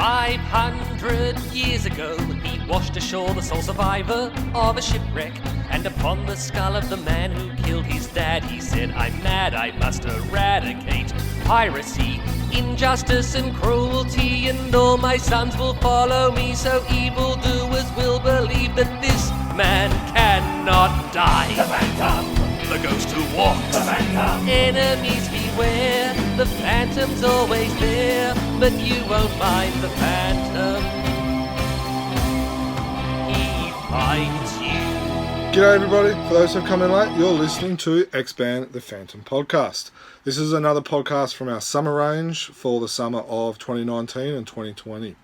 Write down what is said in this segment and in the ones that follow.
500 years ago, he washed ashore the sole survivor of a shipwreck. And upon the skull of the man who killed his dad, he said, "I'm mad, I must eradicate piracy, injustice and cruelty, and all my sons will follow me, so evildoers will believe that this man cannot die." The Phantom, the ghost who walks, the Phantom, enemies beware, the Phantom's always there, but you won't find the Phantom. He finds you. G'day everybody, for those who have come in late, you're listening to X-Band The Phantom Podcast. This is another podcast from our summer range for the summer of 2019 and 2020.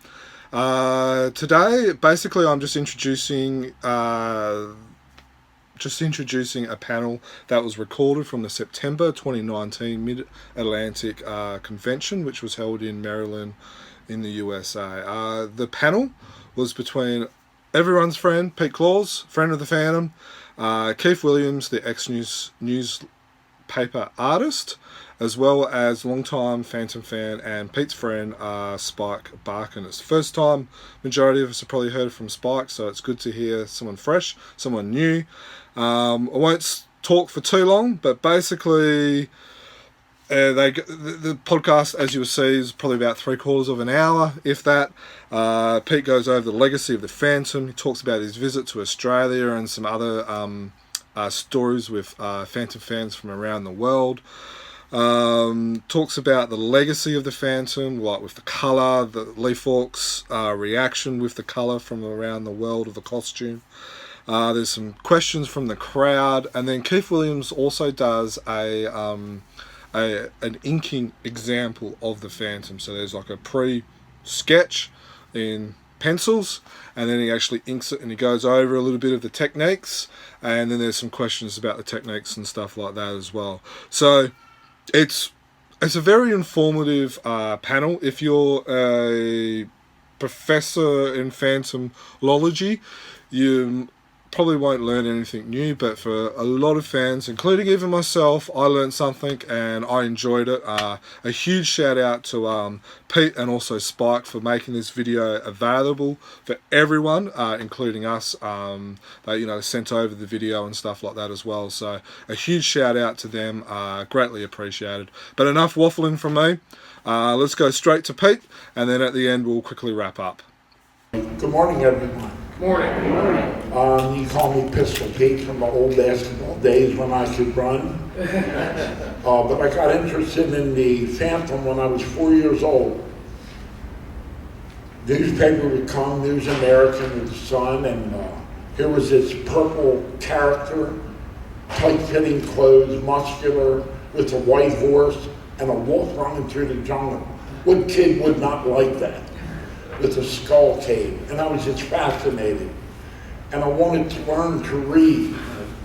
Today, basically I'm just introducing a panel that was recorded from the September 2019 Mid-Atlantic Convention, which was held in Maryland in the USA. The panel was between everyone's friend, Pete Klaus, friend of the Phantom, Keith Williams, the newspaper artist, as well as longtime Phantom fan and Pete's friend, Spike Barkin. It's the first time majority of us have probably heard from Spike, so it's good to hear someone fresh, someone new. I won't talk for too long, but basically the podcast, as you will see, is probably about 3/4 of an hour, if that. Pete goes over the legacy of the Phantom. He talks about his visit to Australia and some other stories with Phantom fans from around the world. Talks about the legacy of the Phantom, like with the colour, the Lee Falk's reaction with the colour from around the world of the costume. There's some questions from the crowd, and then Keith Williams also does an inking example of the Phantom. So there's like a pre-sketch in pencils, and then he actually inks it, and he goes over a little bit of the techniques, and then there's some questions about the techniques and stuff like that as well. So it's a very informative panel. If you're a professor in phantomology, you probably won't learn anything new, but for a lot of fans, including even myself, I learned something and I enjoyed it. A huge shout out to Pete and also Spike for making this video available for everyone, including us. They sent over the video and stuff like that as well. So a huge shout out to them, greatly appreciated. But enough waffling from me. Let's go straight to Pete, and then at the end we'll quickly wrap up. Good morning, everyone. Morning. You call me Pistol Pete from the old basketball days when I could run. But I got interested in the Phantom when I was 4 years old. Newspaper would come, News American with the Sun, and here was this purple character, tight-fitting clothes, muscular, with a white horse and a wolf running through the jungle. What kid would not like that? With a skull cave, and I was just fascinated. And I wanted to learn to read.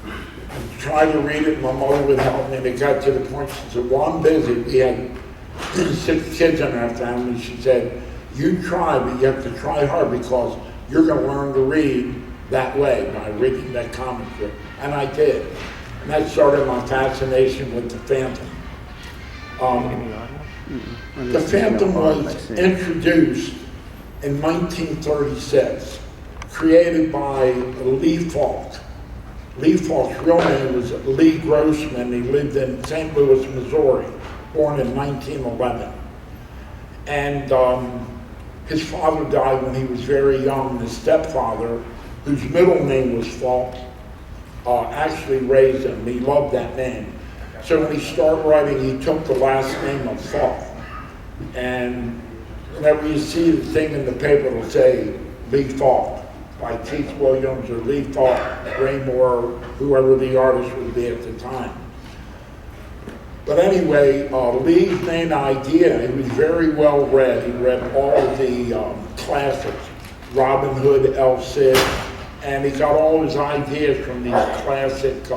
I tried to read it, my mother would help me, and it got to the point, she said, "Well, I'm busy." We had 6 kids in our family. She said, "You try, but you have to try hard because you're going to learn to read that way, by reading that comic book." And I did. And that started my fascination with the Phantom. The Phantom was introduced in 1936, created by Lee Falk. Lee Falk's real name was Lee Grossman. He lived in St. Louis, Missouri, born in 1911. And his father died when he was very young, and his stepfather, whose middle name was Falk, actually raised him. He loved that name. So when he started writing, he took the last name of Falk. And whenever you see the thing in the paper, it'll say Lee Falk by Keith Williams or Lee Falk, Raymore, whoever the artist would be at the time. But anyway, Lee's main idea, he was very well read. He read all of the classics, Robin Hood, El Cid, and he got all his ideas from these classic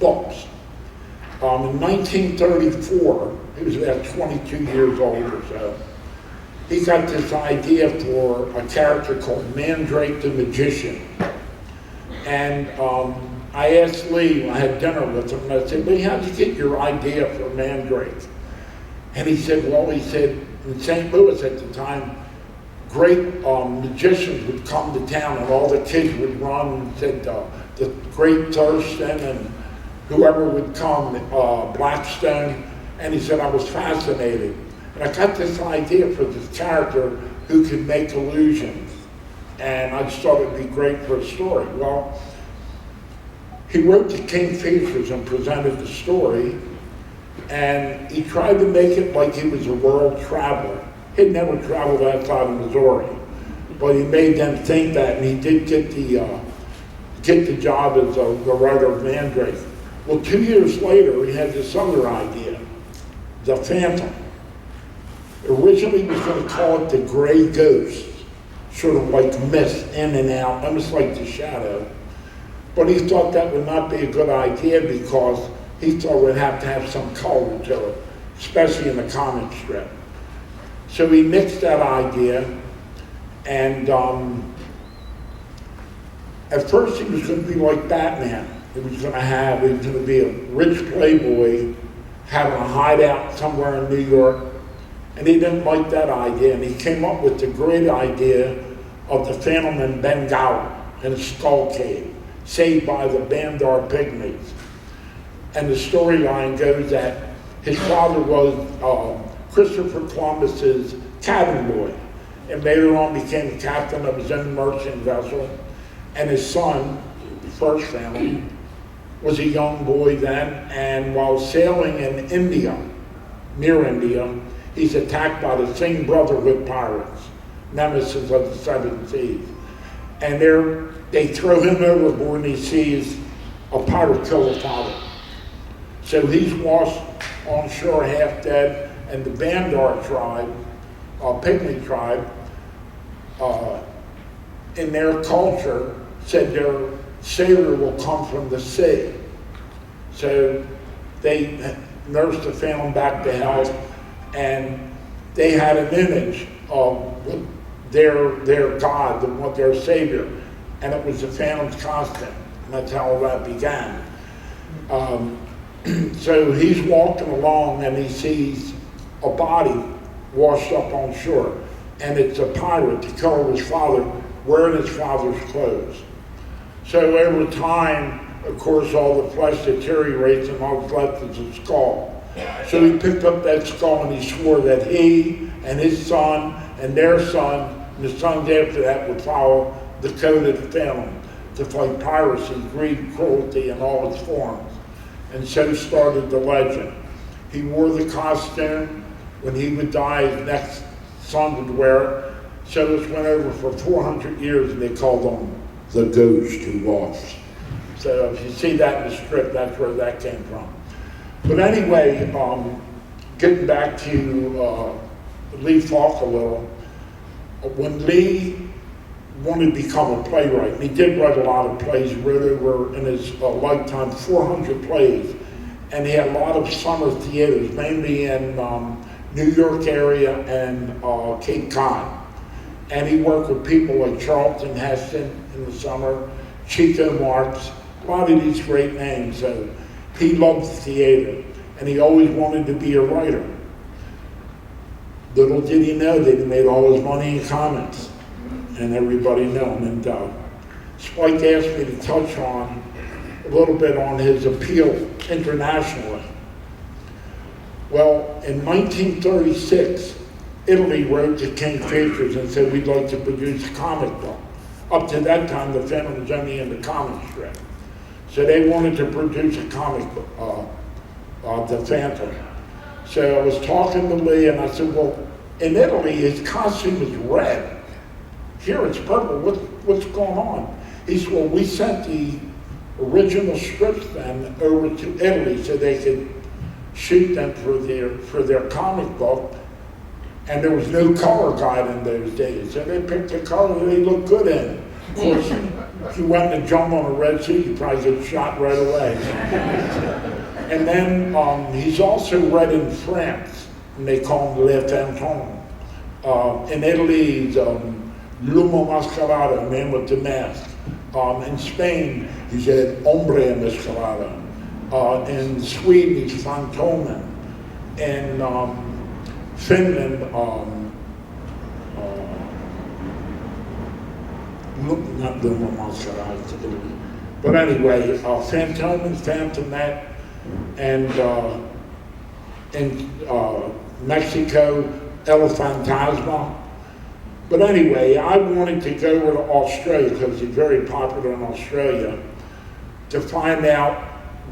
books. In 1934, he was about 22 years old or so, he got this idea for a character called Mandrake the Magician. And I asked Lee when I had dinner with him, and I said, "Lee, how'd you get your idea for Mandrake?" And he said, in St. Louis at the time, great magicians would come to town, and all the kids would run and said the Great Thurston and whoever would come, Blackstone, and he said I was fascinated. And I got this idea for this character who could make illusions, and I just thought it'd be great for a story. Well, he wrote the Kingfishers and presented the story, and he tried to make it like he was a world traveler. He'd never traveled outside of Missouri, but he made them think that, and he did get the job as the writer of Mandrake. Well, 2 years later, he had this other idea, the Phantom. Originally, he was going to call it the Gray Ghost, sort of like mist in and out, almost like the Shadow. But he thought that would not be a good idea because he thought we'd have to have some color to it, especially in the comic strip. So he nixed that idea, and at first he was going to be like Batman. He was going to be a rich playboy having a hideout somewhere in New York, and he didn't like that idea, and he came up with the great idea of the Phantom in Bengal in a skull cave, saved by the Bandar Pygmies. And the storyline goes that his father was Christopher Columbus's cabin boy, and later on became the captain of his own merchant vessel. And his son, the first family, was a young boy then, and while sailing in India, near India, he's attacked by the same Brotherhood pirates, nemesis of the Seven Seas. And they throw him overboard, and he sees a pirate kill his father. So he's washed on shore half dead, and the Bandar tribe, Pygmy tribe, in their culture, said their savior will come from the sea. So they nursed the Phantom back to health, and they had an image of their God, their savior, and it was the Phantom's costume, and that's how all that began. So he's walking along, and he sees a body washed up on shore, and it's a pirate to kill his father, wearing his father's clothes. So over time, of course, all the flesh deteriorates, and all that's left is a skull. So he picked up that skull, and he swore that he and his son and their son, and the sons after that, would follow the code of the Phantom to fight piracy, greed, cruelty in all its forms. And so started the legend. He wore the costume. When he would die, his next son would wear it. So this went over for 400 years, and they called him the Ghost who walks. So if you see that in the strip, that's where that came from. But anyway, getting back to Lee Falk a little, when Lee wanted to become a playwright, and he did write a lot of plays, he wrote over in his lifetime 400 plays, and he had a lot of summer theaters, mainly in New York area and Cape Cod. And he worked with people like Charlton Heston in the summer, Chico Marx, a lot of these great names. So he loved theater, and he always wanted to be a writer. Little did he know that he made all his money in comics, and everybody knew him. And Spike asked me to touch on a little bit on his appeal internationally. Well, in 1936, Italy wrote to Kingfishers and said, we'd like to produce a comic book. Up to that time, the Phantom was only in the comic strip. So they wanted to produce a comic book of the Phantom. So I was talking to Lee, and I said, well, in Italy, his costume is red. Here it's purple. What's going on? He said, well, we sent the original scripts then over to Italy so they could shoot them for their comic book, and there was no color guide in those days, so they picked the color they looked good in. Of course, if you went to jump on a red suit, you probably get shot right away. And then he's also read in France, and they call him Le Fantôme. In Italy, he's L'Uomo Mascarato, man with the mask. In Spain, he said Hombre Mascarado. In Sweden, he's Fantomen. In Finland, not Luma Masquerade, but anyway, Phantomet, and in Mexico, El Fantasma. But anyway, I wanted to go to Australia because it's very popular in Australia to find out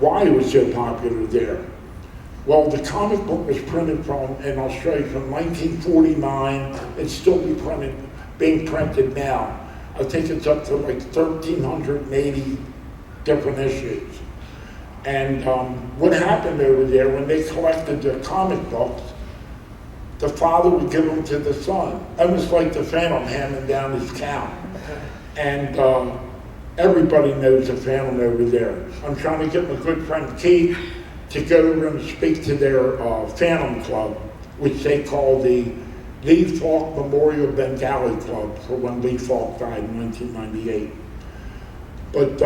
why it was so popular there. Well, the comic book was printed in Australia from 1949. It's still being printed now. I think it's up to like 1,380 different issues. And what happened over there, when they collected their comic books, the father would give them to the son, almost like the Phantom handing down his cow. And everybody knows the Phantom over there. I'm trying to get my good friend Keith to go over and speak to their Phantom Club, which they call the Lee Falk Memorial Bengali Club for when Lee Falk died in 1998. But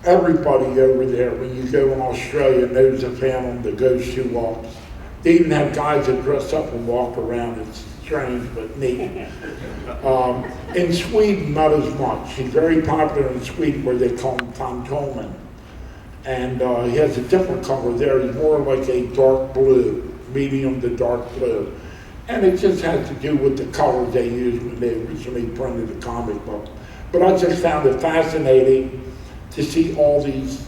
everybody over there, when you go in Australia, knows the Phantom, the ghost who walks. They even have guys that dress up and walk around. It's strange, but neat. In Sweden, not as much. He's very popular in Sweden where they call him Fantomen. And he has a different color there. He's more like a dark blue, medium to dark blue. And it just has to do with the colors they used when they originally printed the comic book. But I just found it fascinating to see all these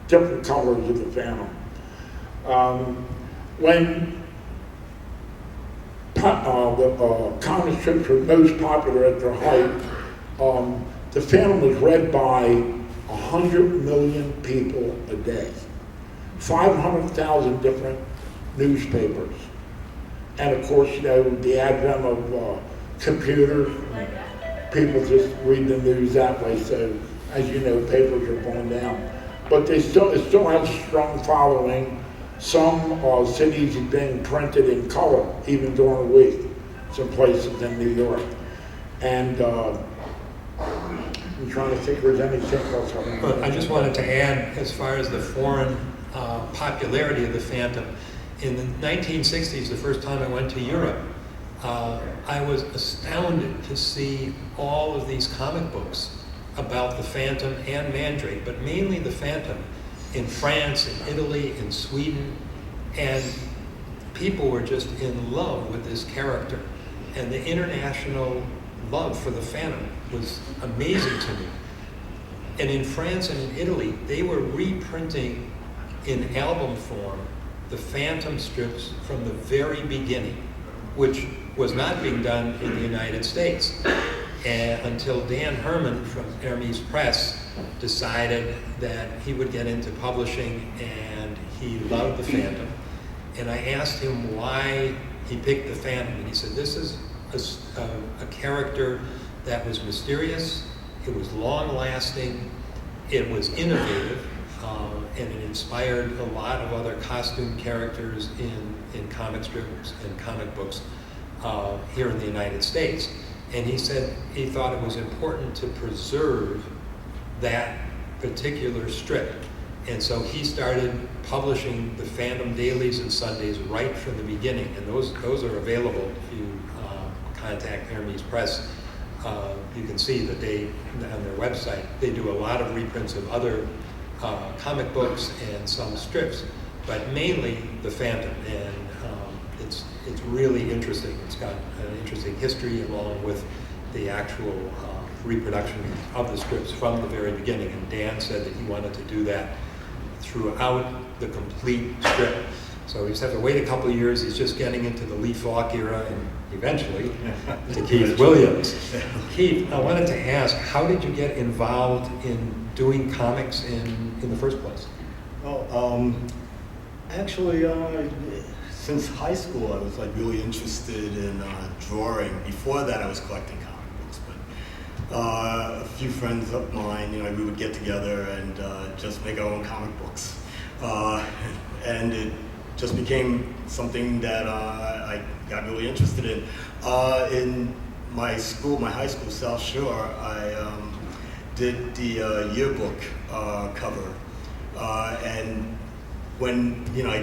different colors of the Phantom. When the comic strips were most popular at their height, the Phantom was read by 100 million people a day, 500,000 different newspapers. And of course, you know, the advent of computers, people just read the news that way. So, as you know, papers are going down. But it still has a strong following. Some cities have been printed in color, even during the week, some places in New York. And I'm trying to think if there's anything else. I just wanted to add, as far as the foreign popularity of the Phantom, in the 1960s, the first time I went to Europe, I was astounded to see all of these comic books about the Phantom and Mandrake, but mainly the Phantom, in France, in Italy, in Sweden, and people were just in love with this character. And the international love for the Phantom was amazing to me. And in France and in Italy, they were reprinting in album form the Phantom strips from the very beginning, which was not being done in the United States. Until Dan Herman from Hermes Press decided that he would get into publishing, and he loved the Phantom. And I asked him why he picked the Phantom, and he said, this is a character that was mysterious, it was long-lasting, it was innovative, and it inspired a lot of other costume characters in comic strips and comic books here in the United States. And he said he thought it was important to preserve that particular strip. And so he started publishing the Phantom dailies and Sundays right from the beginning. And those are available if you contact Hermes Press. You can see that on their website, they do a lot of reprints of other comic books and some strips, but mainly the Phantom. And it's really interesting. It's got an interesting history along with the actual reproduction of the strips from the very beginning. And Dan said that he wanted to do that throughout the complete strip. So we just have to wait a couple of years. He's just getting into the Lee Falk era and eventually to Keith Williams. Keith, I wanted to ask, how did you get involved in doing comics in the first place? Well, actually, since high school, I was like really interested in drawing. Before that, I was collecting comic books, but a few friends of mine, we would get together and just make our own comic books, and it just became something that I got really interested in. In my high school, South Shore, I did the yearbook cover, and when I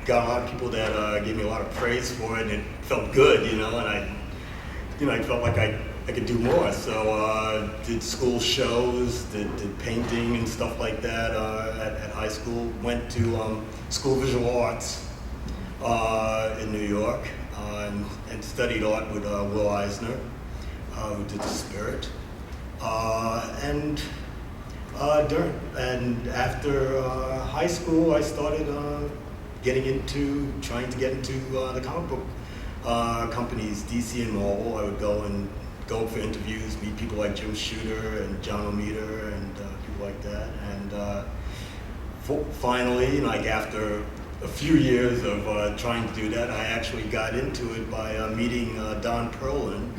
got a lot of people that gave me a lot of praise for it, and it felt good, and I felt like I I could do more. So did school shows, did painting and stuff like that at high school. Went to School of Visual Arts in New York and studied art with Will Eisner, who did The Spirit. And after high school, I started trying to get into the comic book companies, DC and Marvel. I would go for interviews, meet people like Jim Shooter and John Romita and people like that. And finally, like after a few years of trying to do that, I actually got into it by meeting Don Perlin,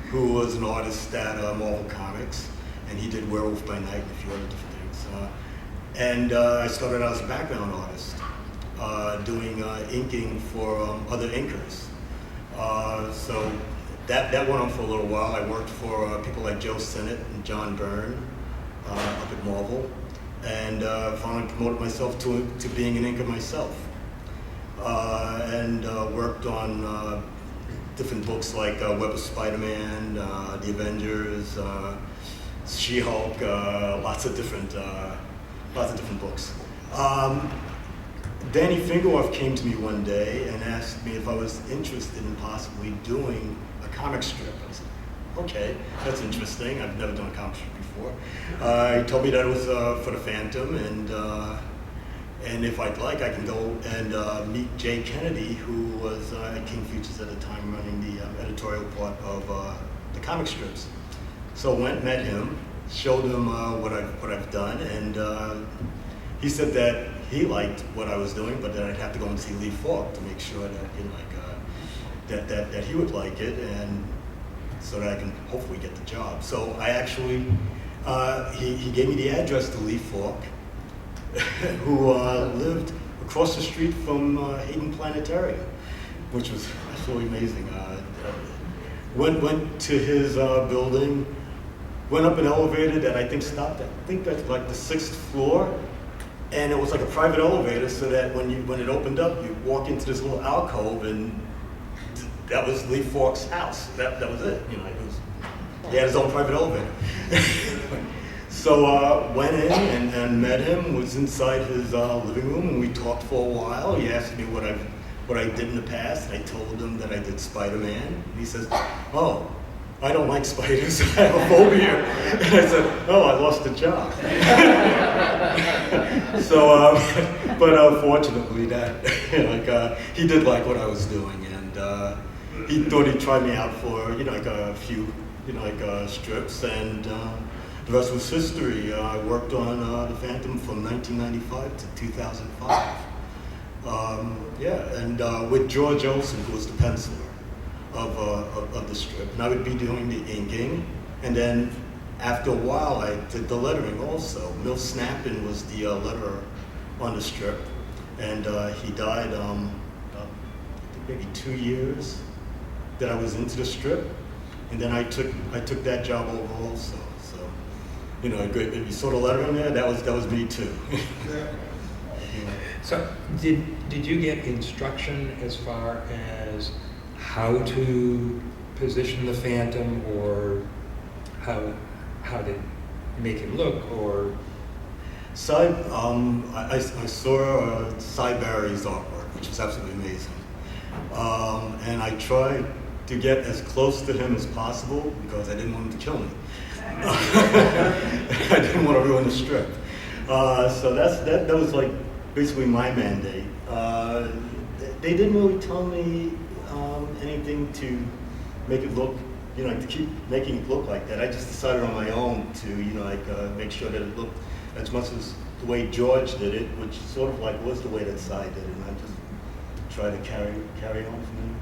who was an artist at Marvel Comics, and he did Werewolf by Night and a few other different things. I started out as a background artist, doing inking for other inkers. So that went on for a little while. I worked for people like Joe Sinnott and John Byrne up at Marvel, and finally promoted myself to being an inker myself. Worked on different books like Web of Spider-Man, The Avengers, She-Hulk, lots of different books. Danny Fingerhoff came to me one day and asked me if I was interested in possibly doing a comic strip. I said, okay, that's interesting. I've never done a comic strip before. He told me that it was for the Phantom, and if I'd like, I can go and meet Jay Kennedy, who was at King Features at the time, running the editorial part of the comic strips. So went, met him, showed him what I've done, and he said that he liked what I was doing, but that I'd have to go and see Lee Falk to make sure that that he would like it, and so that I can hopefully get the job. So I actually he gave me the address to Lee Falk, who lived across the street from Hayden Planetarium, which was absolutely amazing. Went to his building, went up an elevator that I think stopped at, I think that's like the 6th floor, and it was like a private elevator, so that when it opened up, you walk into this little alcove, and that was Lee Falk's house. That was it. He had his own private elevator. So went in and met him, was inside his living room, and we talked for a while. He asked me what I did in the past, and I told him that I did Spider-Man. And he says, oh, I don't like spiders, I have a phobia. And I said, oh, I lost a job. But fortunately he did like what I was doing, and he thought he'd try me out for, a few, strips, and the rest was history. I worked on The Phantom from 1995 to 2005. With George Olsen, who was the penciler of the strip. And I would be doing the inking, and then after a while I did the lettering also. Mill Snappin was the letterer on the strip, and he died I think maybe 2 years that I was into the strip, and then I took that job over also. So, if you saw the lettering there, that was me too. So did you get instruction as far as how to position the Phantom, or how to make him look, or? I saw Cy Barry's artwork, which was absolutely amazing. And I tried to get as close to him as possible because I didn't want him to kill me. I didn't want to ruin the strip. So that was like basically my mandate. They didn't really tell me anything to make it look, to keep making it look like that. I just decided on my own to, make sure that it looked as much as the way George did it, which sort of like was the way that Cy did it, and I just tried to carry on from there.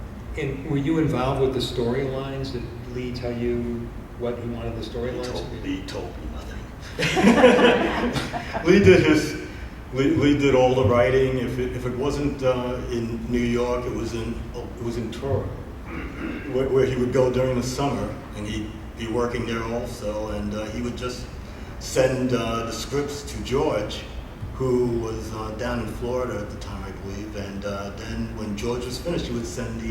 And were you involved with the storylines? Did Lee tell you what he wanted the storylines to be? Lee told me nothing. Lee did all the writing. If it wasn't in New York, it was in Toronto, where he would go during the summer, and he'd be working there also, and he would just send the scripts to George, who was down in Florida at the time, I believe, and then when George was finished, he would send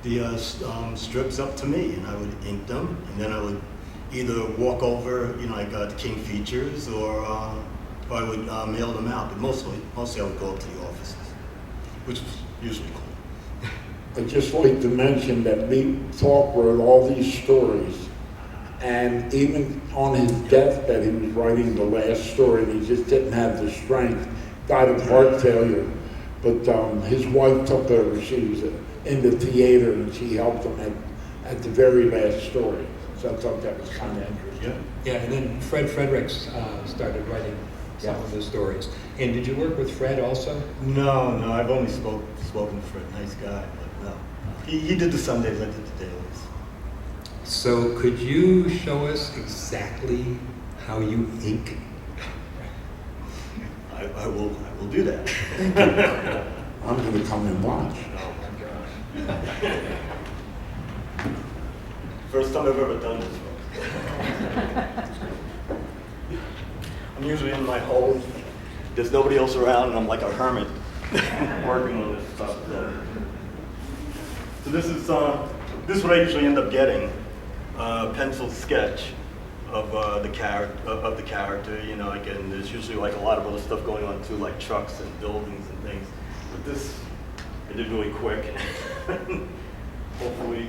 the strips up to me, and I would ink them, and then I would either walk over, like the King Features, or I would mail them out. But mostly I would go up to the offices, which was usually cool. I'd just like to mention that Lee Falk wrote all these stories, and even on his deathbed, he was writing the last story, and he just didn't have the strength. Died of heart failure, but his wife took over. She was in the theater, and she helped him at the very last story. So I thought that was kind of interesting. Yeah, and then Fred Fredericks started writing some of the stories. And did you work with Fred also? No, I've only spoken to Fred. Nice guy, but no. He did the Sundays, I did the dailies. So could you show us exactly how you ink? I will do that. I'm going to come and watch. Oh my gosh. First time I've ever done this. I'm usually in my home. There's nobody else around, and I'm like a hermit working on this stuff. So this is what I usually end up getting: pencil sketch of the character. Again, there's usually like a lot of other stuff going on too, like trucks and buildings and things. But this I did really quick. Hopefully.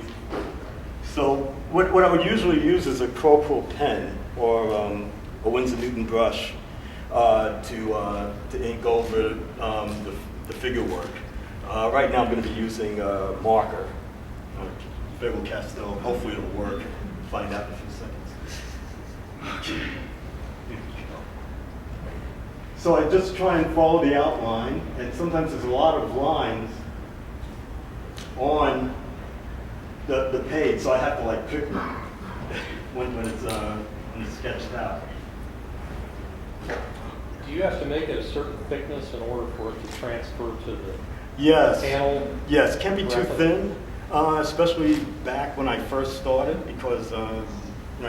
So what I would usually use is a Crowpool pen or a Winsor Newton brush to ink over the figure work. Right now I'm going to be using marker, Faber-Castell. Hopefully it'll work. Find out in a few seconds. Okay. Here we go. So I just try and follow the outline, and sometimes there's a lot of lines on the page, so I have to like pick them when it's sketched out. Do you have to make it a certain thickness in order for it to transfer to the Yes. panel? Yes, can't be too rapidly? thin, especially back when I first started, because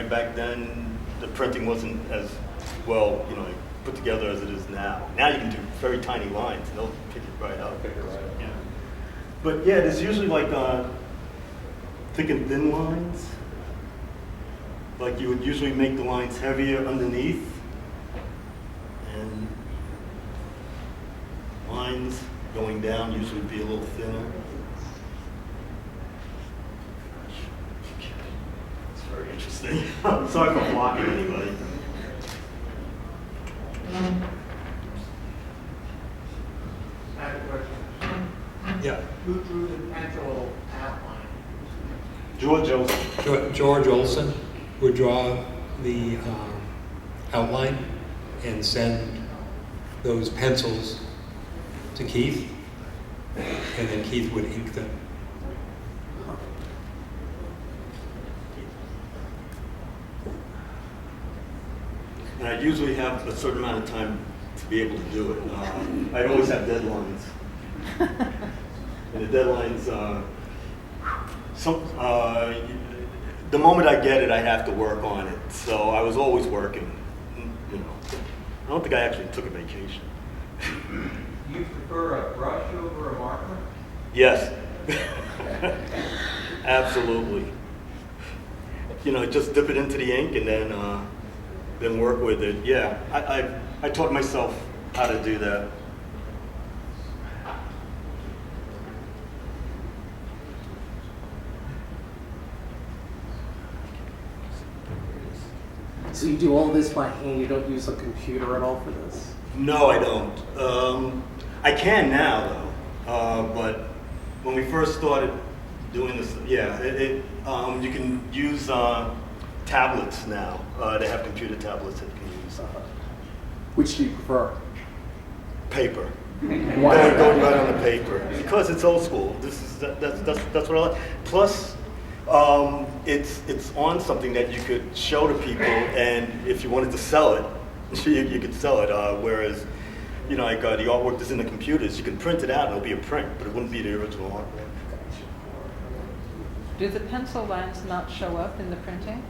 back then the printing wasn't as well, put together as it is now. Now you can do very tiny lines, and they'll pick it right up. Pick it right up. Yeah. But yeah, there's usually like thick and thin lines. Like you would usually make the lines heavier underneath, and lines going down usually be a little thinner. It's very interesting. Sorry for blocking anybody. I have a question. Yeah. Who drew the pencil outline? George Olsen. George Olsen would draw the outline and send those pencils to Keith, and then Keith would ink them. And I usually have a certain amount of time to be able to do it. I always have deadlines. And the deadlines, the moment I get it, I have to work on it. So I was always working. I don't think I actually took a vacation. Do you prefer a brush over a marker? Yes. Absolutely. Just dip it into the ink and then work with it. Yeah, I taught myself how to do that. So you do all this by hand, you don't use a computer at all for this? No, I don't. I can now, though. But when we first started doing this, yeah, you can use tablets now. They have computer tablets that you can use. Which do you prefer? Paper. Why? Going right on the paper because it's old school. That's what I like. Plus, it's on something that you could show to people, and if you wanted to sell it, you could sell it. Whereas, the artwork that's in the computers, you can print it out and it'll be a print, but it wouldn't be the original artwork. Do the pencil lines not show up in the printing?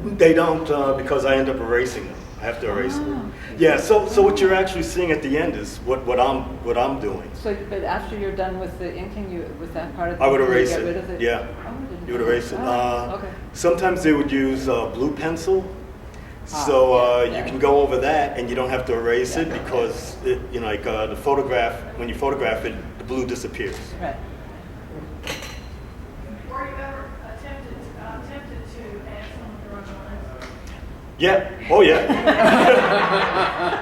They don't because I end up erasing them. I have to erase them. Yeah. So what you're actually seeing at the end is what I'm doing. So, but after you're done with the inking, with that part of the I would inking, erase you get it. rid of it? Yeah. Oh, You would erase it. Okay. Sometimes they would use blue pencil. So yeah. you can go over that and you don't have to erase it because like the photograph, when you photograph it, the blue disappears. Right. Were you ever tempted to add some of your own lines? Yeah. Oh yeah.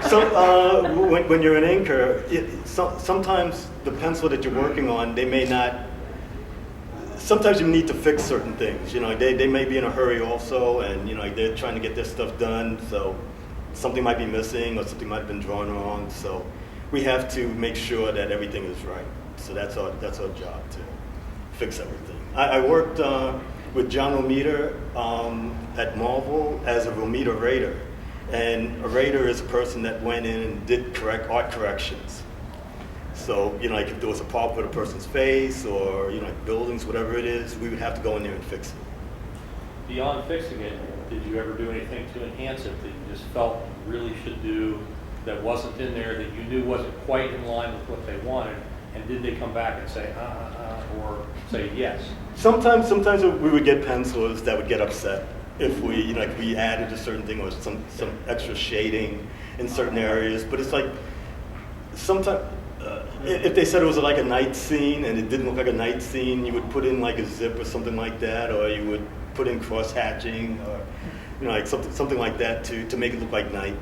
So when you're an inker, sometimes the pencil that you're working on, they may not. Sometimes you need to fix certain things. They may be in a hurry also, and they're trying to get their stuff done. So something might be missing, or something might have been drawn wrong. So we have to make sure that everything is right. So that's our job to fix everything. I worked with John Romita at Marvel as a Romita Raider, and a Raider is a person that went in and did art corrections. So, like if there was a problem with a person's face or, like buildings, whatever it is, we would have to go in there and fix it. Beyond fixing it, did you ever do anything to enhance it that you just felt you really should do that wasn't in there, that you knew wasn't quite in line with what they wanted? And did they come back and say, or say yes? Sometimes we would get pencilers that would get upset if we, like we added a certain thing or some extra shading in certain areas. But it's like, sometimes, if they said it was like a night scene and it didn't look like a night scene, you would put in like a zip or something like that, or you would put in cross hatching, or like something like that to make it look like night.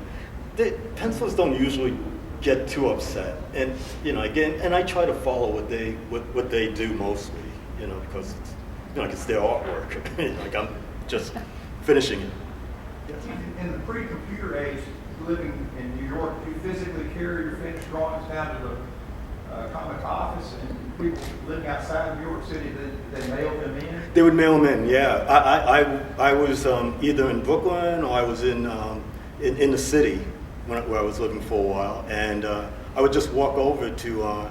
Pencilers don't usually get too upset, and again, and I try to follow what they do mostly, because it's, like it's their artwork. Like I'm just finishing it. Yes. In the pre-computer age, living in New York, you physically carry your finished drawings down to the comic office, and people living outside of New York City, they mail them in? They would mail them in, yeah. I was either in Brooklyn or I was in the city where I was living for a while, and I would just walk over to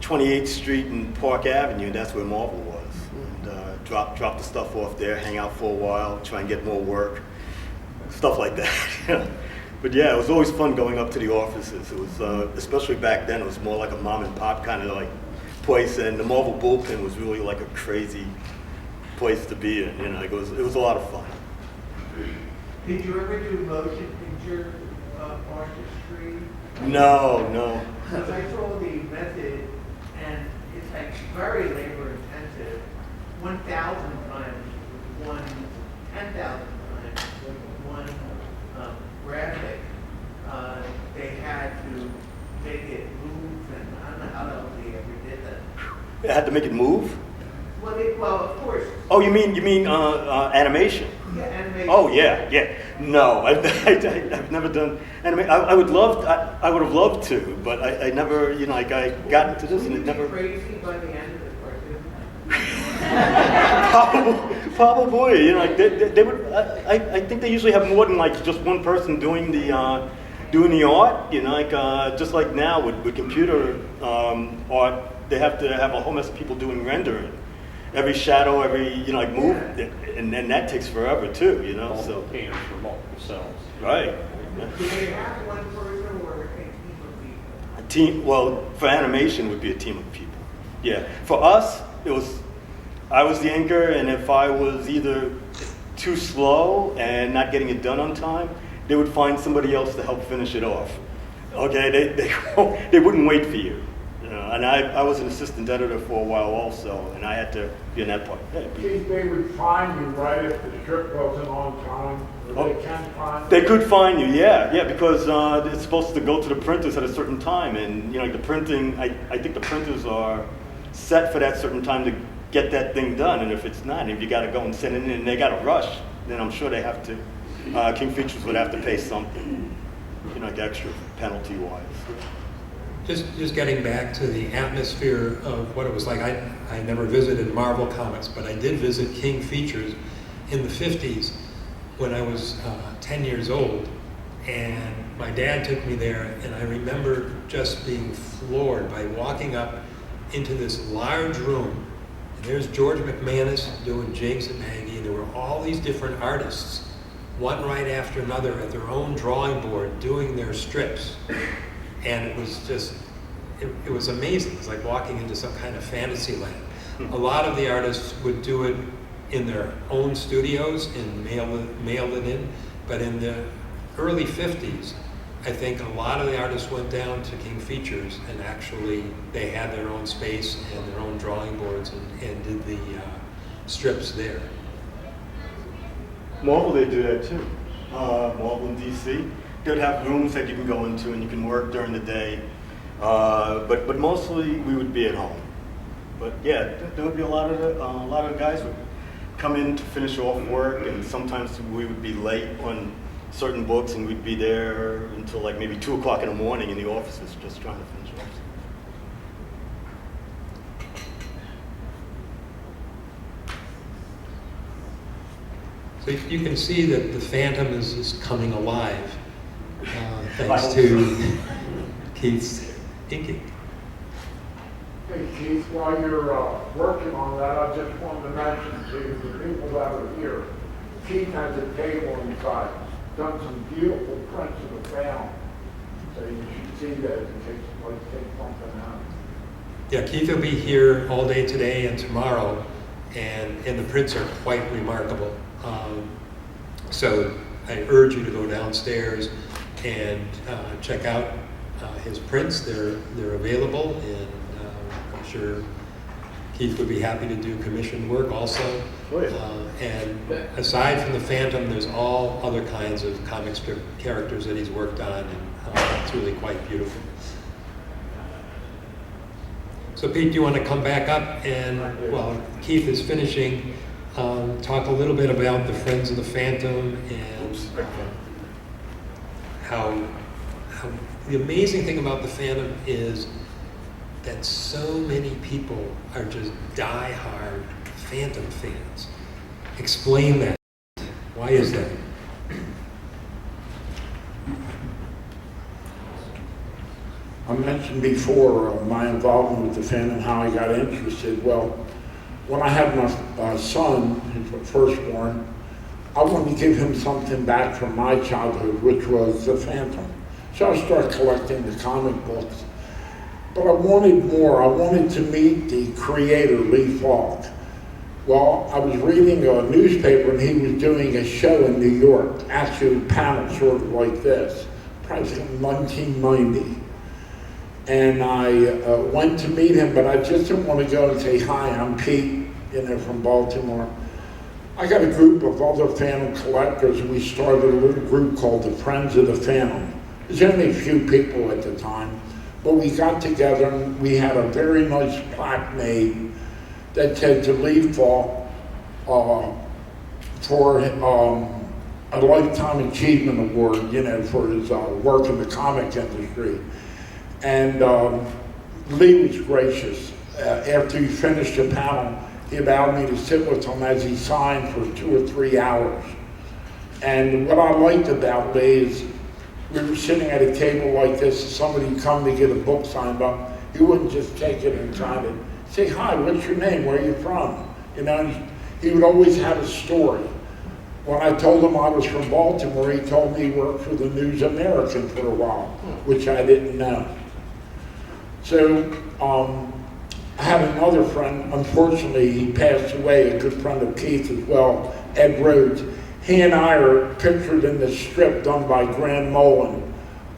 28th Street and Park Avenue, and that's where Marvel was, and drop the stuff off there, hang out for a while, try and get more work, stuff like that. But yeah, it was always fun going up to the offices. It was, especially back then, it was more like a mom and pop kind of like place, and the Marvel bullpen was really like a crazy place to be in. It was a lot of fun. Did you ever do motion picture artistry? No. Because I saw the method, and it's like very labor intensive. 1,000 times with one, 10,000 times with one graphic. They had to make it move, and I don't know how else they ever did that. They had to make it move? Well, of course. Oh, you mean animation? Yeah, animation. Oh yeah. No, I've never done animation. I would have loved to, but I never, I got into this and it never. Crazy by the end of the cartoon. Probably, like they would. I think they usually have more than like just one person doing the art. Just like now with computer art, they have to have a whole mess of people doing rendering. Every shadow, every move, and that takes forever too, Multiple painters for multiple cells. Right. Do they have one person or a team of people? A team. Well, for animation, it would be a team of people. Yeah. For us, I was the inker, and if I was either too slow and not getting it done on time, they would find somebody else to help finish it off. Okay, they wouldn't wait for you. And I was an assistant editor for a while also, and I had to be in that part. They would find you right if the strip wasn't on time, or they can find you. They could find you, yeah, because it's supposed to go to the printers at a certain time, and the printing, I think the printers are set for that certain time to get that thing done, and if it's not, and if you got to go and send it in, and they got to rush, then I'm sure they have to. King Features would have to pay something, like extra penalty-wise. Just getting back to the atmosphere of what it was like. I never visited Marvel Comics, but I did visit King Features in the 50s when I was 10 years old. And my dad took me there, and I remember just being floored by walking up into this large room And there's George McManus doing Jakes and Maggie, and there were all these different artists, one right after another at their own drawing board doing their strips. And it was just, it was amazing. It was like walking into some kind of fantasy land. A lot of the artists would do it in their own studios and mail it in, but in the early 50s, I think a lot of the artists went down to King Features and actually they had their own space and their own drawing boards and did the strips there. Marvel, they do that too. Marvel in DC, they would have rooms that you can go into and you can work during the day. But mostly we would be at home. But yeah, there would be a lot of guys would come in to finish off work, and sometimes we would be late on certain books, and we'd be there until like maybe 2 o'clock in the morning in the offices just trying to finish off. So you can see that the Phantom is coming alive thanks to Keith's inking. Hey Keith, while you're working on that, I just wanted to mention to the people that are here, Keith has a table inside, done some beautiful prints of the Phantom. So you should see that in case you like to take something out. Yeah, Keith will be here all day today and tomorrow, and the prints are quite remarkable. So I urge you to go downstairs and check out his prints. They're available, and I'm sure Keith would be happy to do commissioned work also. Oh, yeah. And aside from the Phantom, there's all other kinds of comic strip characters that he's worked on, and it's really quite beautiful. So Pete, do you want to come back up and, while Keith is finishing, talk a little bit about the Friends of the Phantom and how the amazing thing about the Phantom is that so many people are just die-hard Phantom fans. Explain that. Why is that? I mentioned before my involvement with the Phantom, how I got interested. Well, when I had my son, his firstborn, I wanted to give him something back from my childhood, which was the Phantom. So I started collecting the comic books. But I wanted more. I wanted to meet the creator, Lee Falk. Well, I was reading a newspaper and he was doing a show in New York, actually a panel sort of like this, probably in 1990. And I went to meet him, but I just didn't want to go and say, hi, I'm Pete, from Baltimore. I got a group of other Phantom collectors, and we started a little group called the Friends of the Phantom. There's only a few people at the time, but we got together and we had a very nice plaque made that said to Lee Falk for a Lifetime Achievement Award, for his work in the comic industry. And Lee was gracious. After he finished the panel, he allowed me to sit with him as he signed for 2 or 3 hours. And what I liked about Lee is we were sitting at a table like this, and somebody come to get a book signed up, he wouldn't just take it and sign it. Say, hi, what's your name? Where are you from? He would always have a story. When I told him I was from Baltimore, he told me he worked for the News American for a while, which I didn't know. So I had another friend, unfortunately he passed away, a good friend of Keith as well, Ed Rhodes. He and I are pictured in the strip done by Graham Mullen.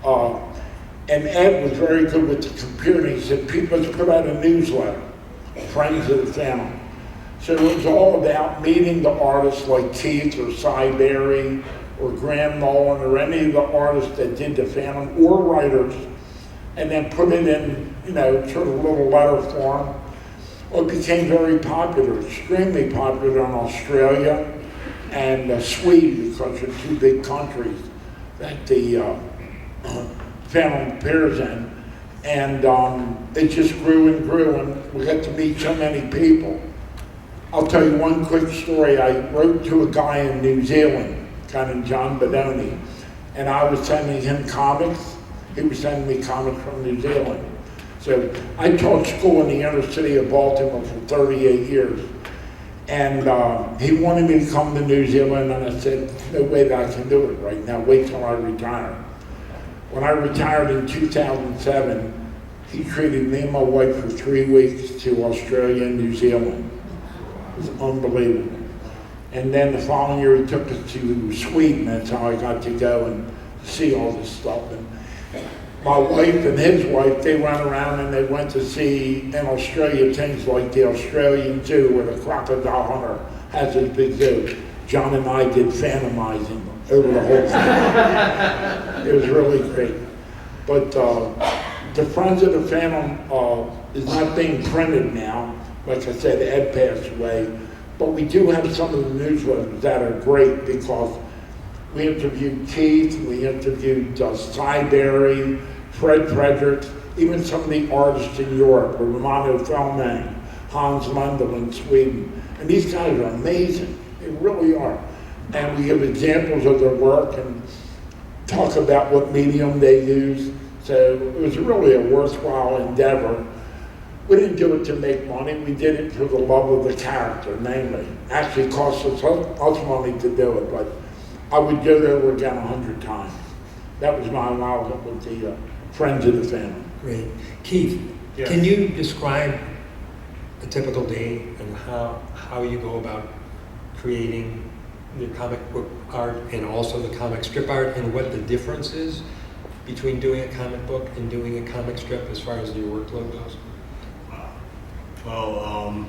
And Ed was very good with the computer. He said, Pete, let's put out a newsletter, Friends of the Phantom. So it was all about meeting the artists like Keith or Cy Berry or Graham Mullen or any of the artists that did the Phantom or writers, and then put it in, sort of a little letter form. Well, it became very popular, extremely popular in Australia and Sweden, because they're 2 big countries that the Phantom appears in. And it just grew and grew, and we got to meet so many people. I'll tell you one quick story. I wrote to a guy in New Zealand, a guy named John Bedoni, and I was sending him comics. He was sending me comics from New Zealand. So I taught school in the inner city of Baltimore for 38 years. And he wanted me to come to New Zealand, and I said, no way that I can do it right now, wait till I retire. When I retired in 2007, he treated me and my wife for 3 weeks to Australia and New Zealand. It was unbelievable. And then the following year he took us to Sweden. That's how I got to go and see all this stuff. And my wife and his wife, they went around and they went to see in Australia things like the Australian Zoo where the crocodile hunter has his big zoo. John and I did phantomizing over the whole thing. It was really great. But the Friends of the Phantom is not being printed now. Like I said, Ed passed away. But we do have some of the newsletters that are great because we interviewed Keith, we interviewed Cy Berry, Fred Fredericks, even some of the artists in Europe, Romano Felman, Hans Lundell in Sweden. And these guys are amazing, they really are. And we give examples of their work and talk about what medium they use. So it was really a worthwhile endeavor. We didn't do it to make money, we did it for the love of the character, mainly. Actually, it cost us money to do it, but I would go there again 100 times. That was my involvement with the Friends of the Family. Great. Keith, Yes. can you describe a typical day and how you go about creating the comic book art and also the comic strip art, and what the difference is between doing a comic book and doing a comic strip as far as your workload goes? Well,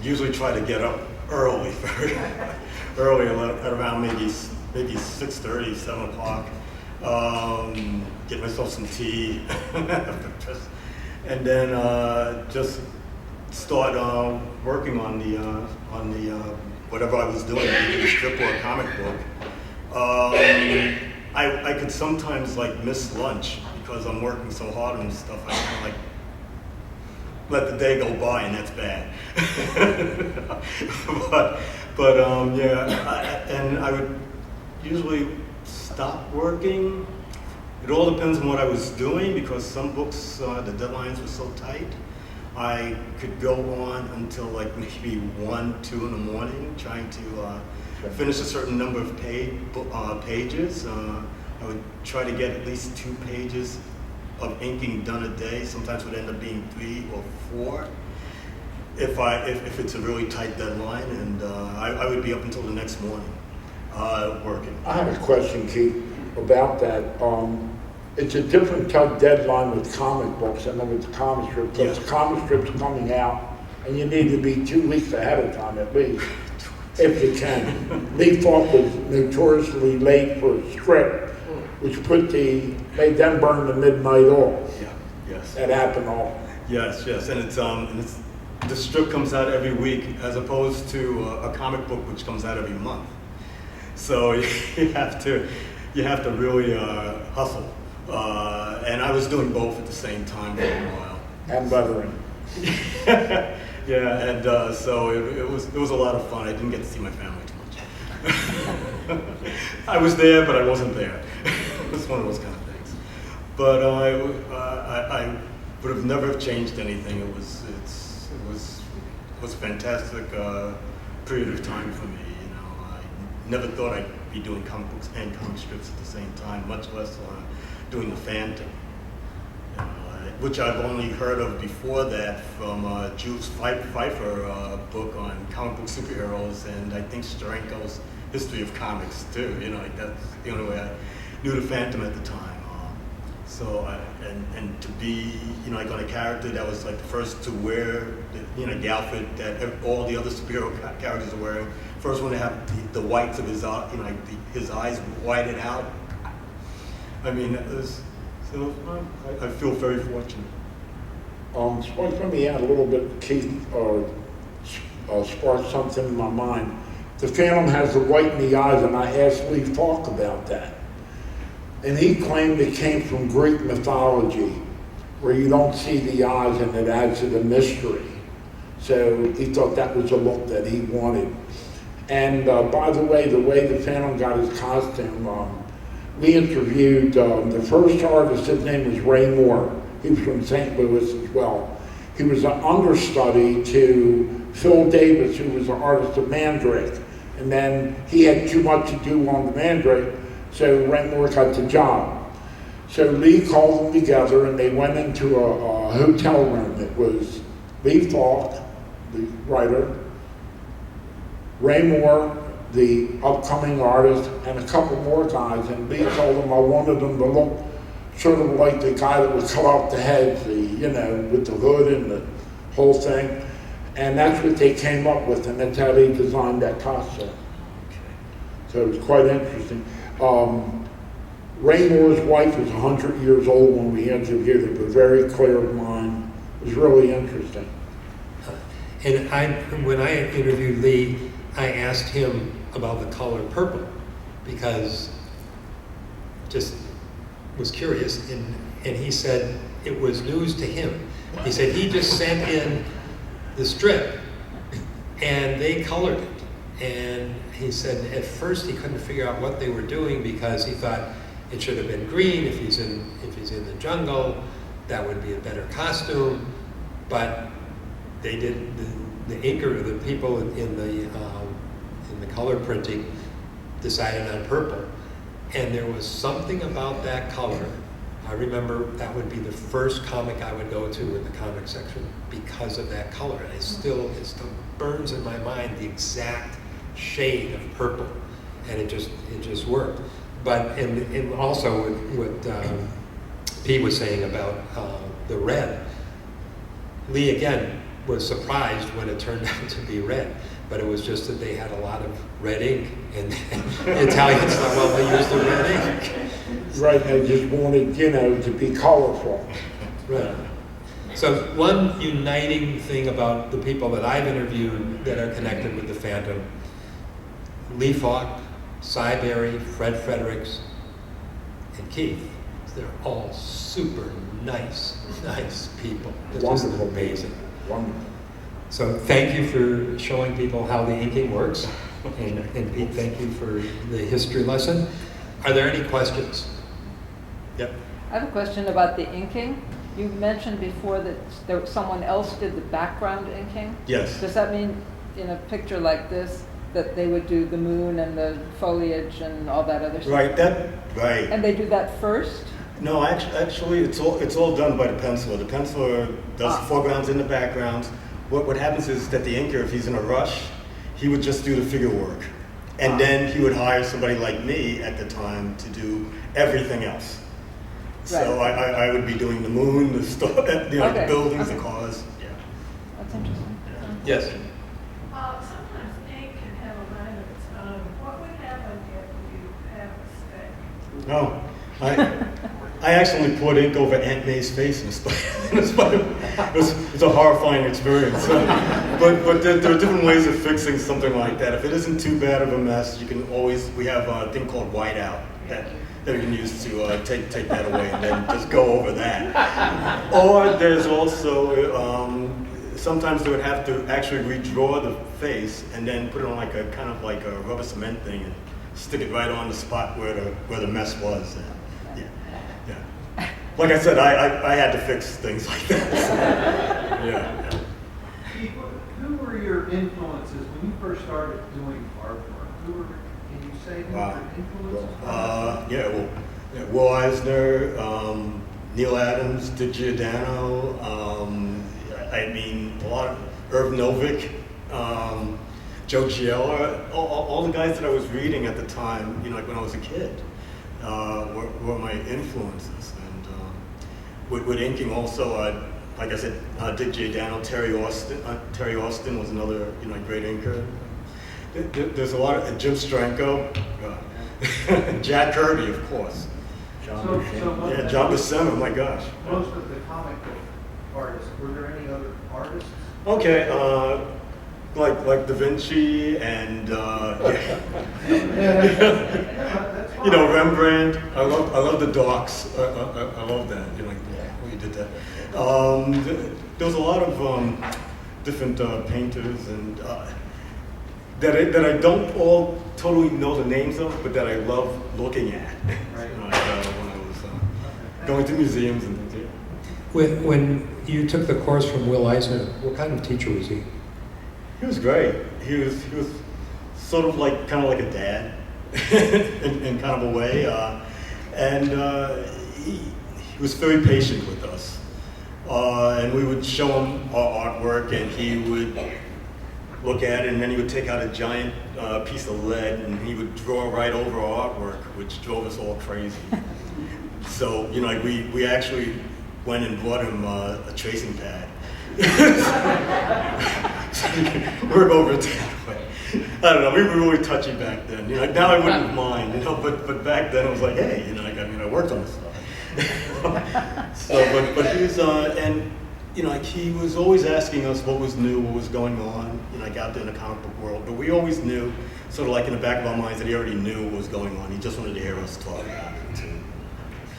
usually try to get up early, early at around maybe 6:30, 7 o'clock. Get myself some tea, and then just start working on the whatever I was doing, either a strip or a comic book. I could sometimes like miss lunch because I'm working so hard and stuff. I kind of like let the day go by, and that's bad. but yeah, and I would usually stop working. It all depends on what I was doing because some books, the deadlines were so tight. I could go on until like maybe 1, 2 in the morning trying to finish a certain number of pages. I would try to get at least 2 pages of inking done a day. Sometimes it would end up being 3 or 4 if it's a really tight deadline, and I would be up until the next morning working. I have a question, Keith, about that. It's a different type deadline with comic books than with the comic strip, because the comic strip's coming out, and you need to be 2 weeks ahead of time at least, if you can. Lee Falk was notoriously late for a strip, which made them burn the midnight oil. Yeah, yes. That happened all. Yes, and it's the strip comes out every week as opposed to a comic book which comes out every month. So you have to really hustle. And I was doing both at the same time for a while. And buttering. Yeah, and so it was a lot of fun. I didn't get to see my family too much. I was there, but I wasn't there. It was one of those kind of things. But I would have never changed anything. It was a fantastic period of time for me. You know, I never thought I'd be doing comic books and comic strips at the same time, much less doing the Phantom, which I've only heard of before that from Jules Pfeiffer book on comic book superheroes, and I think Steranko's History of Comics too. You know, like that's the only way I knew the Phantom at the time. And to be, you know, like on a character that was like the first to wear the outfit that all the other superhero characters are wearing. First one to have the whites of his eye, his eyes whited out. I mean, I feel very fortunate. Let me add a little bit, Keith, spark something in my mind. The Phantom has the white in the eyes, and I asked Lee Falk about that. And he claimed it came from Greek mythology, where you don't see the eyes and it adds to the mystery. So he thought that was a look that he wanted. And by the way the Phantom got his costume, we interviewed the first artist. His name was Ray Moore. He was from St. Louis as well. He was an understudy to Phil Davis, who was an artist of Mandrake. And then he had too much to do on the Mandrake, so Raymore got the job. So Lee called them together and they went into a hotel room. It was Lee Falk, the writer, Raymore, the upcoming artist, and a couple more guys. And Lee told them I wanted them to look sort of like the guy that would cut off the heads, with the hood and the whole thing. And that's what they came up with, and that's how they designed that costume. So it was quite interesting. Raymore's wife was 100 years old when we interviewed her, but very clear of mind. It was really interesting. And when I interviewed Lee, I asked him about the color purple because just was curious, and he said it was news to him. He said he just sent in the strip and they colored it. And he said at first he couldn't figure out what they were doing because he thought it should have been green if he's in the jungle, that would be a better costume. But they did the inker, the people in the color printing decided on purple. And there was something about that color. I remember that would be the first comic I would go to in the comic section because of that color. And it still burns in my mind the exact shade of purple, and it just worked. But and also what Pete was saying about the red, Lee again was surprised when it turned out to be red. But it was just that they had a lot of red ink, and the Italians thought, well, they used the red ink. Right, they just wanted, to be colorful. Right. So one uniting thing about the people that I've interviewed that are connected with the Phantom, Lee Falk, Cy Berry, Fred Fredericks, and Keith, they're all super nice people. They're just Wonderful. Amazing. Wonderful. So thank you for showing people how the inking works. And Pete, thank you for the history lesson. Are there any questions? Yep. I have a question about the inking. You mentioned before that someone else did the background inking. Yes. Does that mean in a picture like this that they would do the moon and the foliage and all that other stuff? Right. And they do that first? No, actually, it's all done by the penciler. The penciler does the foregrounds and the backgrounds. What happens is that the inker, if he's in a rush, he would just do the figure work. And then he would hire somebody like me at the time to do everything else. So I would be doing the moon, the stuff, the buildings, the cars. Yeah. That's interesting. Yes. Sometimes ink can have a mind of its own. What would happen if you have a stick? No, I actually poured ink over Aunt May's face it's a horrifying experience. But there are different ways of fixing something like that. If it isn't too bad of a mess, we have a thing called whiteout that we can use to take that away and then just go over that. Or there's also, sometimes they would have to actually redraw the face and then put it on like a kind of like a rubber cement thing and stick it right on the spot where the mess was. Yeah. Like I said, I had to fix things like that. Yeah. Who were your influences when you first started doing artwork? Can you say who your influences were? Will Eisner, Neil Adams, Dick Giordano, a lot of Irv Novick, Joe Giella, all the guys that I was reading at the time, like when I was a kid, were my influences. And with inking also, like I said, Dick Giordano, Terry Austin was another great inker. There's a lot of Jim Stranko, Jack Kirby, of course. John Buscema, oh my gosh. Most of the comic book artists, were there any other artists? Okay, like Da Vinci and Rembrandt. I love the darks. I love that. When you did that. There was a lot of different painters and that I don't all totally know the names of, but that I love looking at. Right. When I was going to museums and things. When you took the course from Will Eisner, what kind of teacher was he? He was great. He was sort of like, kind of like a dad in kind of a way. He was very patient with us. And we would show him our artwork, and he would look at it, and then he would take out a giant piece of lead, and he would draw right over our artwork, which drove us all crazy. So, you know, like we actually went and bought him a tracing pad. So we could work over it that way. I don't know, we were really touchy back then. You know, like now I wouldn't mind, you know, but back then it was like, hey, you know, like, I mean, I worked on this stuff. So, but he was, and you know, like he was always asking us what was new, what was going on, you know, like out there in the comic book world. But we always knew, sort of like in the back of our minds, that he already knew what was going on. He just wanted to hear us talk about it too.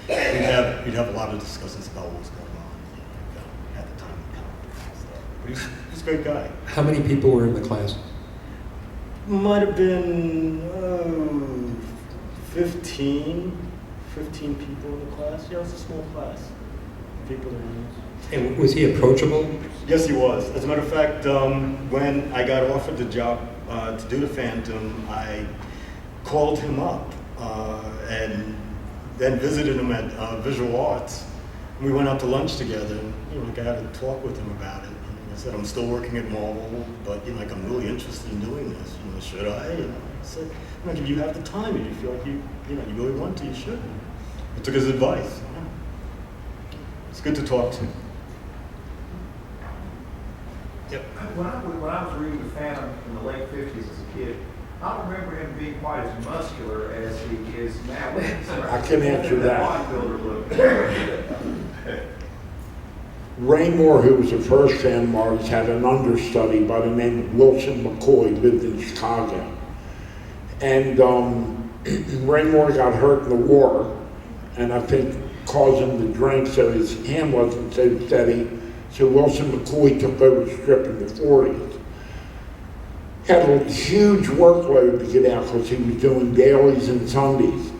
We'd have a lot of discussions about what was going on, you know, at the time in comic books and stuff. But he's a great guy. How many people were in the class? Might have been 15 people in the class. Yeah, it was a small class. People that we knew. And was he approachable? Yes, he was. As a matter of fact, when I got offered the job to do the Phantom, I called him up and then visited him at Visual Arts. And we went out to lunch together, and you know, like I had a talk with him about it. And I said, I'm still working at Marvel, but you know, like I'm really interested in doing this. You know, should I? You know, I said, you know, if you have the time and you feel like you really want to, you should. I took his advice. It's good to talk to. Yep. When I was reading The Phantom in the late 50s as a kid, I don't remember him being quite as muscular as he is now. I can answer that. Bodybuilder look. Raymore, who was the first Phantom artist, had an understudy by the name of Wilson McCoy, lived in Chicago. And Raymore got hurt in the war, and I think caused him to drink, so his hand wasn't so steady. So Wilson McCoy took over the strip in the 40s. Had a huge workload to get out because he was doing dailies and Sundays.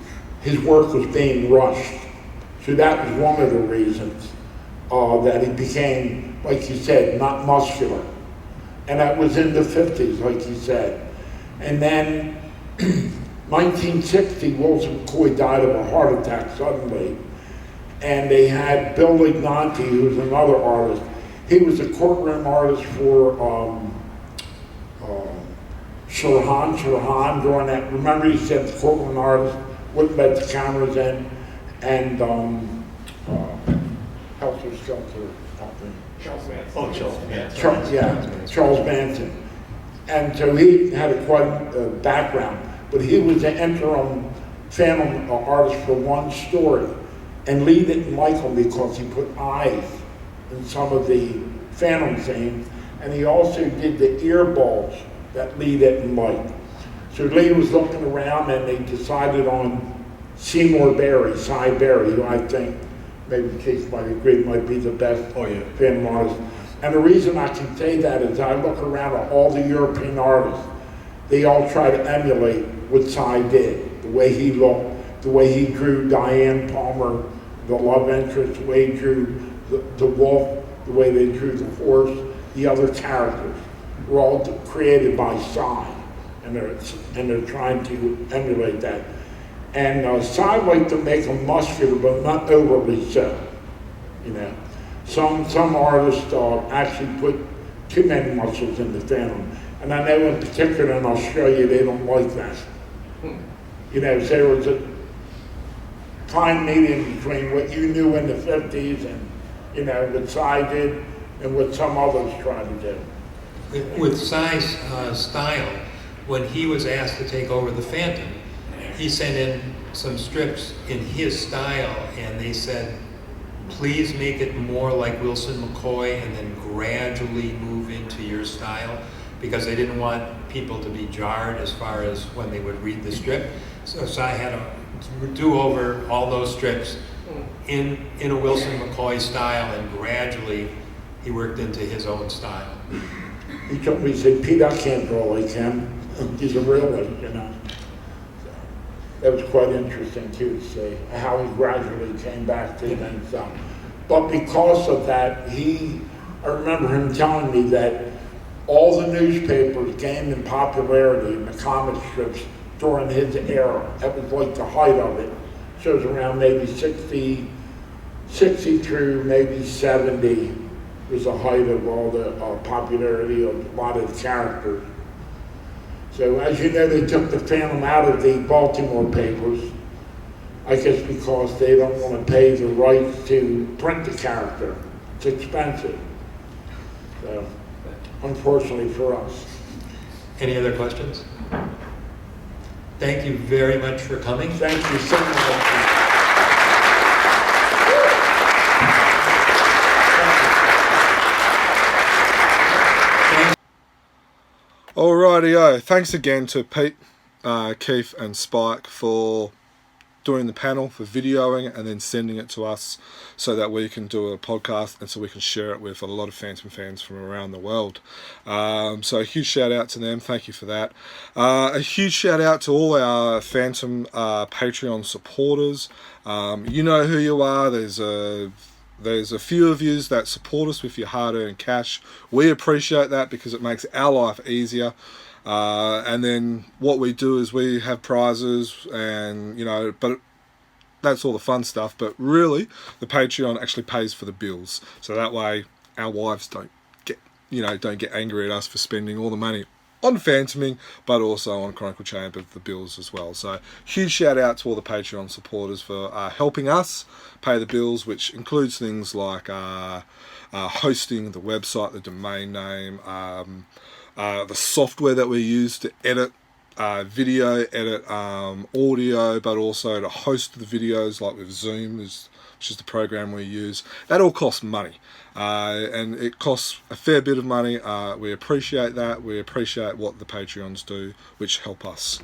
His work was being rushed. So that was one of the reasons that he became, like you said, not muscular. And that was in the 50s, like you said. And then 1960, Wilson McCoy died of a heart attack suddenly. And they had Bill Ignanti, who was another artist. He was a courtroom artist for Sirhan during that. Remember, he said the courtroom artist wouldn't let the cameras in, and Helter Skelter, Charles Manson. Charles Manson. And so he had quite a background, but he was an interim Phantom artist for one story. And Lee didn't like him because he put eyes in some of the Phantom scenes, and he also did the ear bulge that Lee didn't like. So Lee was looking around, and they decided on Seymour Berry, Cy Berry, who I think, maybe Keith might agree, might be the best Phantom artist. And the reason I can say that is I look around at all the European artists, they all try to emulate what Cy did, the way he looked, the way he drew Diane Palmer, the love interest, the way he drew the wolf, the way they drew the horse, the other characters were all created by Cy, and they're trying to emulate that. And Cy liked to make them muscular, but not overly so. You know, some artists actually put too many muscles in the Phantom, and I know in particular in Australia they don't like that. You know, so there was a fine medium between what you knew in the 50s and, you know, what Cy did and what some others tried to do. With Cy's style, when he was asked to take over the Phantom, he sent in some strips in his style, and they said, please make it more like Wilson McCoy and then gradually move into your style, because they didn't want people to be jarred as far as when they would read the strip. So Cy had to do over all those strips in a Wilson McCoy style, and gradually he worked into his own style. He told me, he said, Pete, I can't draw like him. He's a real one, you know. So that was quite interesting too, to see how he gradually came back to then some. But because of that, I remember him telling me that all the newspapers gained in popularity in the comic strips during his era. That was like the height of it. So it was around maybe 60 through maybe 70 was the height of all the popularity of a lot of the characters. So as you know, they took the Phantom out of the Baltimore papers, I guess because they don't want to pay the rights to print the character. It's expensive. So, unfortunately for us. Any other questions? Thank you very much for coming. Thank you so much. Alrighty-o. Thanks again to Pete, Keith and Spike for doing the panel, for videoing and then sending it to us so that we can do a podcast and so we can share it with a lot of Phantom fans from around the world. So a huge shout out to them. Thank you for that. A huge shout out to all our Phantom Patreon supporters. You know who you are. There's a few of you that support us with your hard-earned cash. We appreciate that because it makes our life easier. And then what we do is we have prizes and, but that's all the fun stuff. But really, the Patreon actually pays for the bills. So that way our wives don't get angry at us for spending all the money on Phantoming, but also on Chronicle Chamber, the bills as well. So huge shout out to all the Patreon supporters for helping us pay the bills, which includes things like hosting the website, the domain name, the software that we use to edit video, edit audio, but also to host the videos, like with Zoom, which is the program we use. That all costs money. And it costs a fair bit of money. We appreciate that. We appreciate what the Patreons do, which help us.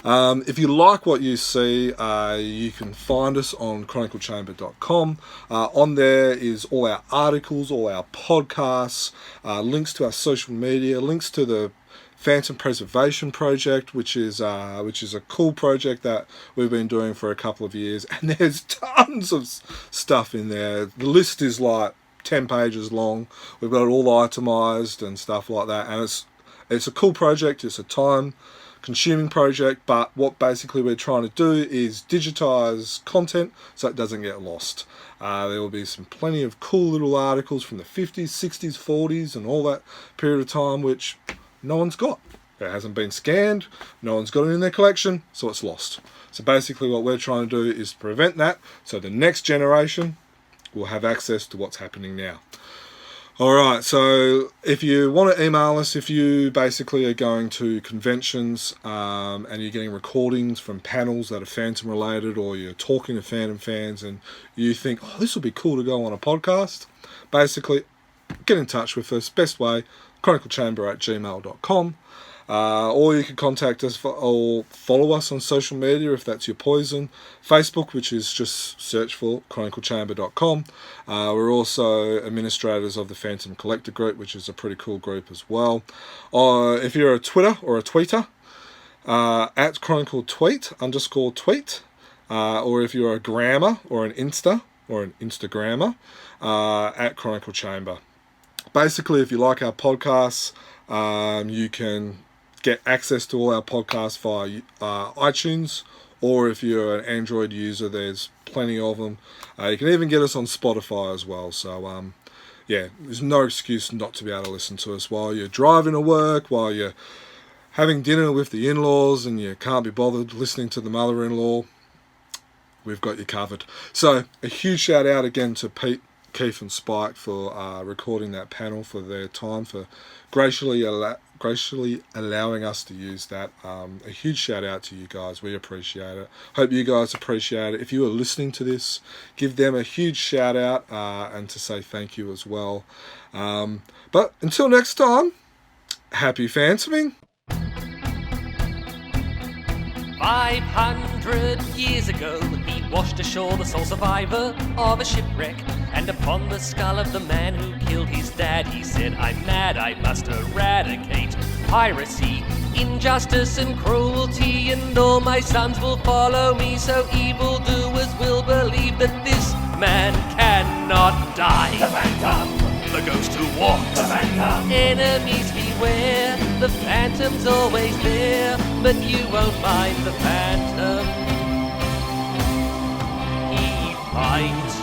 If you like what you see, you can find us on chroniclechamber.com. On there is all our articles, all our podcasts, links to our social media, links to the Phantom Preservation Project, which is a cool project that we've been doing for a couple of years. And there's tons of stuff in there. The list is like 10 pages long. We've got it all itemized and stuff like that, and it's a cool project. It's a time consuming project, but what basically we're trying to do is digitize content so it doesn't get lost. There will be plenty of cool little articles from the 50s, 60s, 40s and all that period of time which no one's got. It hasn't been scanned, no one's got it in their collection, so it's lost. So basically what we're trying to do is prevent that so the next generation will have access to what's happening now. Alright, so if you want to email us, if you basically are going to conventions and you're getting recordings from panels that are Phantom related, or you're talking to Phantom fans and you think, oh, this would be cool to go on a podcast, basically get in touch with us. Best way, chroniclechamber@gmail.com. Or you can contact us or follow us on social media if that's your poison. Facebook, which is just search for chroniclechamber.com. We're also administrators of the Phantom Collector Group, which is a pretty cool group as well. If you're a Twitter or a tweeter, at chronicletweet_tweet. Or if you're a grammer or an Insta or an Instagrammer, at Chronicle Chamber. Basically, if you like our podcasts, you can get access to all our podcasts via iTunes, or if you're an Android user, there's plenty of them. You can even get us on Spotify as well. So yeah, there's no excuse not to be able to listen to us while you're driving to work, while you're having dinner with the in-laws and you can't be bothered listening to the mother-in-law. We've got you covered. So a huge shout out again to Pete, Keith and Spike for recording that panel, for their time, for graciously allowing us to use that. A huge shout out to you guys. We appreciate it. Hope you guys appreciate it. If you are listening to this, give them a huge shout out and to say thank you as well. But until next time, happy Phantoming. 500 years ago, he washed ashore the sole survivor of a shipwreck. And upon the skull of the man who killed his dad, he said, I'm mad, I must eradicate piracy, injustice and cruelty, and all my sons will follow me, so evildoers will believe that this man cannot die. The Phantom, the ghost who walks. The Phantom, enemies beware. The Phantom's always there, but you won't find the Phantom. He fights